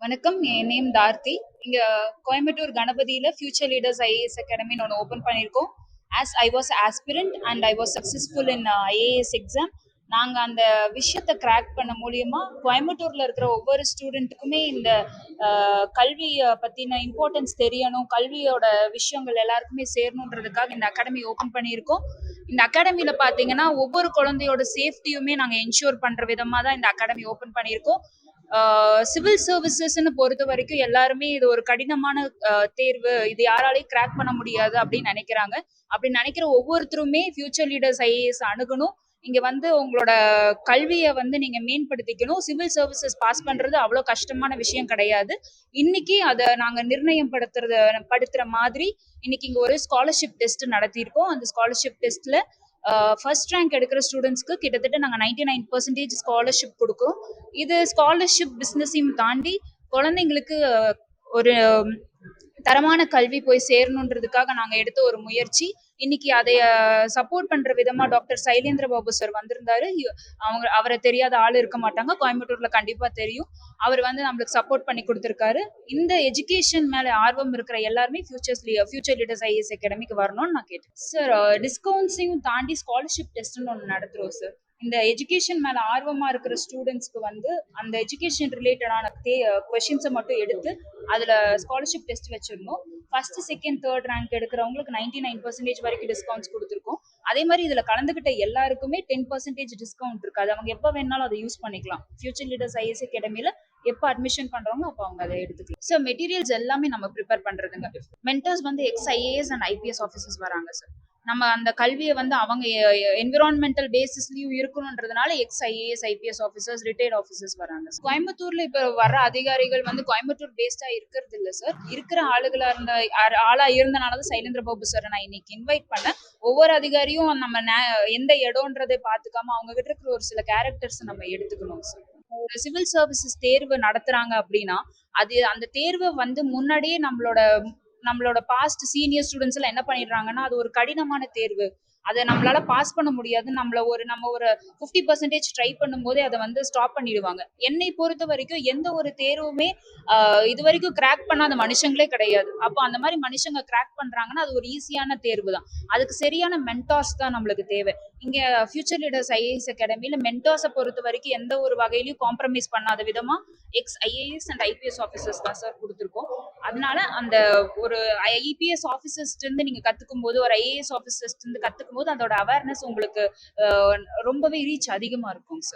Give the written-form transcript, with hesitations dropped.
வணக்கம். என் நேம் தார்த்தி. இங்க Coimbatore கணபதியில future leaders IAS அகாடமின்னு ஒன்று ஓப்பன் பண்ணியிருக்கோம். As I was aspirant and I was successful in IAS exam. நாங்கள் அந்த விஷயத்தை கிராக் பண்ண மூலியமா கோயம்புத்தூர்ல இருக்கிற ஒவ்வொரு ஸ்டூடெண்ட்டுக்குமே இந்த கல்வியை பற்றின இம்பார்ட்டன்ஸ் தெரியணும், கல்வியோட விஷயங்கள் எல்லாருக்குமே சேரணுன்றதுக்காக இந்த அகாடமி ஓப்பன் பண்ணியிருக்கோம். இந்த அகாடமியில் பார்த்தீங்கன்னா ஒவ்வொரு குழந்தையோட சேஃப்டியுமே நாங்கள் என்ஷூர் பண்ணுற விதமாக தான் இந்த அகாடமி ஓப்பன் பண்ணியிருக்கோம். சிவில் சர்வீசஸ்ன்னு பொறுத்த வரைக்கும் எல்லாருமே இது ஒரு கடினமான தேர்வு, இது யாராலையும் கிராக் பண்ண முடியாது அப்படின்னு நினைக்கிறாங்க. அப்படி நினைக்கிற ஒவ்வொருத்தருமே ஃபியூச்சர் லீடர்ஸ் ஐஏஎஸ் அணுகணும். இங்க வந்து உங்களோட கல்வியை வந்து நீங்க மேம்படுத்திக்கணும். சிவில் சர்வீசஸ் பாஸ் பண்றது அவ்வளோ கஷ்டமான விஷயம் கிடையாது. இன்னைக்கு அதை நாங்க நிர்ணயம் படுத்துற மாதிரி இன்னைக்கு இங்க ஒரு ஸ்காலர்ஷிப் டெஸ்ட் நடத்தியிருக்கோம். அந்த ஸ்காலர்ஷிப் டெஸ்ட்ல ஃபர்ஸ்ட் ரேங்க் எடுக்கிற ஸ்டூடெண்ட்ஸ்க்கு கிட்டத்தட்ட நாங்கள் 99% ஸ்காலர்ஷிப் கொடுக்குறோம். இது ஸ்காலர்ஷிப் பிஸ்னஸையும் தாண்டி குழந்தைங்களுக்கு ஒரு தரமான கல்வி போய் சேரணுன்றதுக்காக நாங்கள் எடுத்த ஒரு முயற்சி. இன்னைக்கு அதை சப்போர்ட் பண்ற விதமா டாக்டர் சைலேந்திர பாபு சார் வந்திருந்தாரு. அவரை தெரியாத ஆள் இருக்க மாட்டாங்க, கோயம்புத்தூர்ல கண்டிப்பா தெரியும். அவர் வந்து நம்மளுக்கு சப்போர்ட் பண்ணி கொடுத்துருக்காரு. இந்த எஜுகேஷன் மேல ஆர்வம் இருக்கிற எல்லாருமே ஃபியூச்சர் லீடர்ஸ் ஐஏஎஸ் அகாடமிக்கு வரணும்னு நான் கேட்டேன் சார். டிஸ்கவுண்ட்ஸையும் தாண்டி ஸ்காலர்ஷிப் டெஸ்ட்னு ஒன்று நடத்துறோம் சார். இந்த எஜுகேஷன் மேல ஆர்வமா இருக்கிற ஸ்டூடெண்ட்ஸ்க்கு வந்து அந்த எஜுகேஷன் ரிலேட்டடான கொஸ்டின்ஸை மட்டும் எடுத்து அதுல ஸ்காலர்ஷிப் டெஸ்ட் வச்சிருந்தோம். ஃபர்ஸ்ட், செகண்ட், தேர்ட் ரேங்க் எடுக்கிறவங்களுக்கு 99% வரைக்கும் டிஸ்கவுண்ட்ஸ் கொடுத்துருக்கோம். அதே மாதிரி இதுல கலந்துகிட்ட எல்லாருக்குமே 10% டிஸ்கவுண்ட் இருக்கு. அது அவங்க எப்ப வேணாலும் அதை யூஸ் பண்ணிக்கலாம். ஃபியூச்சர் லீடர்ஸ் ஐஏஎஸ் அகாடமில எப்போ அட்மிஷன் பண்றவங்க அப்போ அவங்க அதை எடுத்துக்கலாம். ஸோ மெட்டீரியல்ஸ் எல்லாமே நம்ம ப்ரிப்பேர் பண்றதுங்க. மென்டர்ஸ் வந்து எக்ஸ்-ஐஏஎஸ் அண்ட் ஐபிஎஸ் ஆஃபீஸர்ஸ் வராங்க சார். நம்ம அந்த கல்வியை வந்து அவங்க என்விரான்மெண்டல் பேசிஸ்லயும் இருக்கணும்ன்றதுனால ex IAS, IPS officers, retired officers வராங்க. கோயம்புத்தூர்ல இப்ப வர அதிகாரிகள் வந்து கோயம்புத்தூர் பேஸ்டா இருக்கிறது இல்லை சார். இருக்கிற ஆளா இருந்தனாலதான் சைலேந்திர பாபு சார் நான் இன்னைக்கு இன்வைட் பண்ணேன். ஒவ்வொரு அதிகாரியும் நம்ம எந்த இடம்ன்றதை பார்த்துக்காம அவங்க கிட்ட இருக்கிற ஒரு சில கேரக்டர்ஸ் நம்ம எடுத்துக்கணும் சார். ஒரு சிவில் சர்வீசஸ் தேர்வு நடத்துறாங்க அப்படின்னா அது அந்த தேர்வை வந்து முன்னாடியே நம்மளோட பாஸ்ட் சீனியர் ஸ்டூடெண்ட்ஸ் எல்லாம் என்ன பண்ணிடுறாங்கன்னா அது ஒரு கடினமான தேர்வு, அதை நம்மளால பாஸ் பண்ண முடியாது, நம்ம ஒரு 50% ட்ரை பண்ணும்போதே அதை வந்து ஸ்டாப் பண்ணிடுவாங்க. என்னை பொறுத்த வரைக்கும் எந்த ஒரு தேர்வுமே இது வரைக்கும் கிராக் பண்ணாத மனுஷங்களே கிடையாது. அப்போ அந்த மாதிரி மனுஷங்க கிராக் பண்றாங்கன்னா அது ஒரு ஈஸியான தேர்வு தான். அதுக்கு சரியான மென்டார்ஸ் தான் நம்மளுக்கு தேவை. இங்க ஃபியூச்சர் லீடர்ஸ் ஐஏஎஸ் அகாடமியில மென்டார்ஸை பொறுத்த வரைக்கும் எந்த ஒரு வகையிலையும் காம்ப்ரமைஸ் பண்ணாத விதமா எக்ஸ்-ஐஏஎஸ் அண்ட் ஐபிஎஸ் ஆஃபீஸர்ஸ் தான் சார் கொடுத்துருக்கோம். அதனால அந்த ஒரு ஐபிஎஸ் ஆஃபீஸர்ஸ் இருந்து நீங்க கத்துக்கும் போது, ஒரு ஐஏஎஸ் ஆஃபீஸர்ஸ் இருந்து கத்துக்கும் போது அதோட அவேர்னஸ் உங்களுக்கு ரொம்பவே ரீச் அதிகமா இருக்கும் சார்.